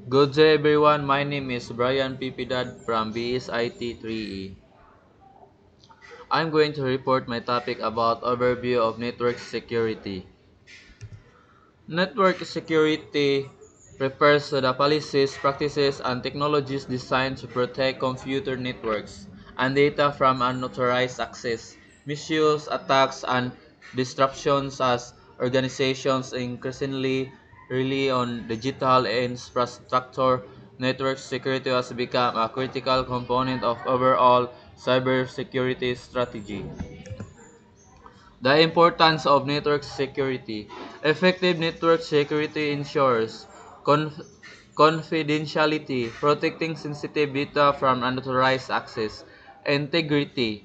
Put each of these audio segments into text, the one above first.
Good day everyone, my name is Brian Pipidad from BSIT 3E. I'm going to report my topic about overview of network security. Network security refers to the policies, practices, and technologies designed to protect computer networks and data from unauthorized access, misuse, attacks, and disruptions as organizations increasingly rely on digital infrastructure. Network security has become a critical component of overall cybersecurity strategy. The importance of network security. Effective network security ensures conf- confidentiality, protecting sensitive data from unauthorized access, integrity,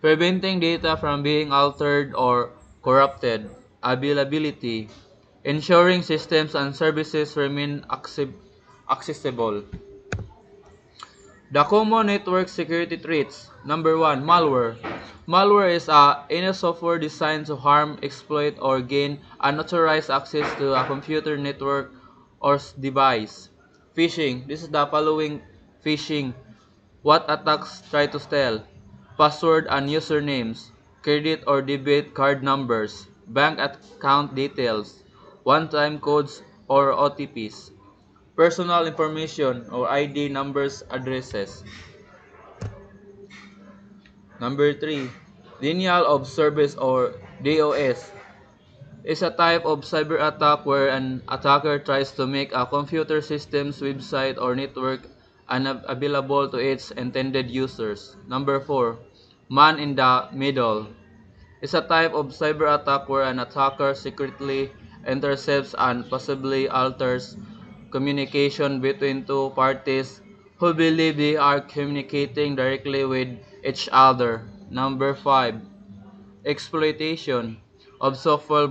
preventing data from being altered or corrupted, availability, ensuring systems and services remain accessible. The common network security threats. Number one, malware. Malware is any software designed to harm, exploit, or gain unauthorized access to a computer network or device. Phishing. This is the following phishing. What attacks try to steal? Password and usernames, credit or debit card numbers, bank account details, one-time codes or OTPs. Personal information or ID numbers, addresses. Number 3, denial of service or DOS is a type of cyber attack where an attacker tries to make a computer system's website or network unavailable to its intended users. Number 4, man in the middle is a type of cyber attack where an attacker secretly intercepts and possibly alters communication between two parties who believe they are communicating directly with each other. Number 5. Exploitation of software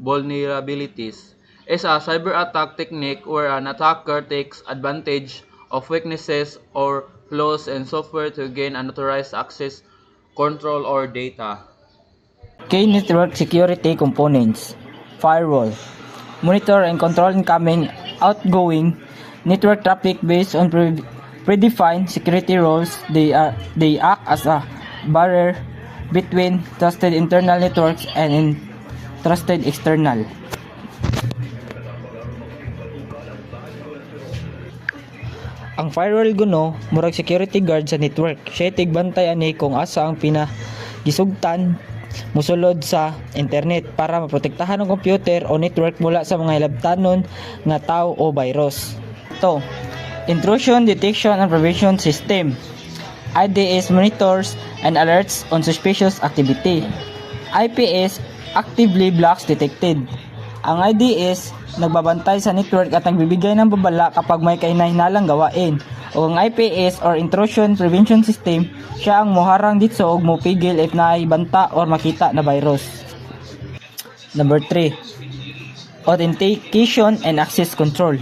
vulnerabilities is a cyber attack technique where an attacker takes advantage of weaknesses or flaws in software to gain unauthorized access, control, or data. Key network security components. Firewall. Monitor and control incoming, outgoing network traffic based on predefined security rules. They act as a barrier between trusted internal networks and trusted external. Ang firewall guno, murag security guard sa network. Siya tigbantay ani kung asa ang gisugtan musulod sa internet para maprotektahan ang computer o network mula sa mga hilabtanon nga tao o virus. Ito, Intrusion Detection and Prevention System. IDS monitors and alerts on suspicious activity. IPS actively blocks detected. Ang IDS nagbabantay sa network at nagbibigay ng babala kapag may kahinahinalang gawain. O ang IPS or Intrusion Prevention System, siya ang moharang dito og mopigil if naay banta or makita na virus. Number 3. Authentication and Access Control.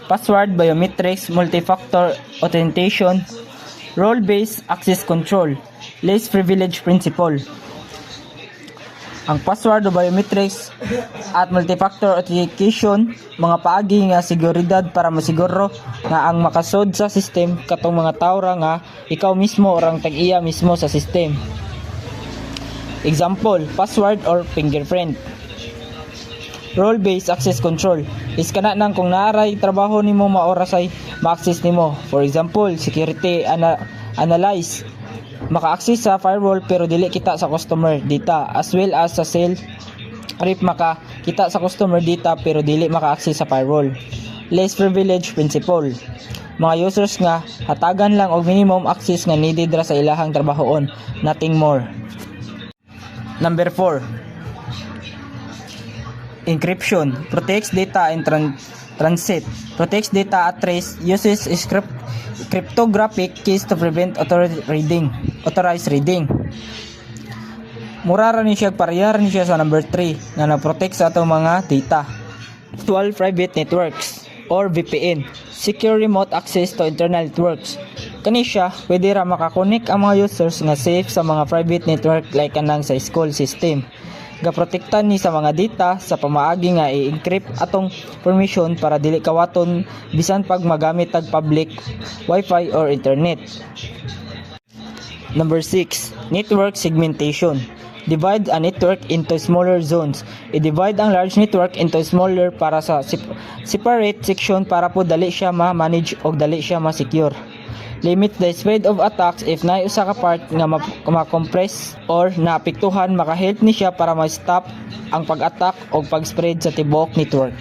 Password, biometrics, multi-factor authentication, role-based access control, least privilege principle. Ang password o biometrics at multi-factor authentication, mga paagi nga seguridad para masiguro nga ang makasud sa system katong mga tao ra nga ikaw mismo orang tag-iya mismo sa system. Example, password or fingerprint. Role-based access control is kana nang kung naaray trabaho nimo maorasay ma-access nimo. For example, security analyze, maka-access sa firewall pero dili kita sa customer data, as well as sa sale rep kita sa customer data pero dili maka-access sa firewall. Less privilege principle, mga users nga hatagan lang og minimum access nga needed ra sa ilahang trabahoon, nothing more. Number 4. Encryption protects data in transit, protects data at trace, uses cryptographic keys to prevent authorized reading. Mura ra ni siya, parehara ni siya sa number 3 nga na-protect sa atong mga data. Virtual Private Networks or VPN, secure remote access to internal networks. Kani siya, pwede ra makakonek ang mga users nga safe sa mga private network like kanang sa school system. gaprotektan ni sa mga data sa pamaagi nga i-encrypt atong permission para dili kawaton bisan pag magamit tag public Wi-Fi or internet. Number 6, network segmentation. Divide a network into smaller zones. I-divide ang large network into smaller para sa separate section para po dali siya ma-manage o dali siya ma-secure. Limit the speed of attacks if naay usa ka part nga ma-compress or naapektuhan, makahelp ni siya para ma-stop ang pag-attack o pag-spread sa tibuok network.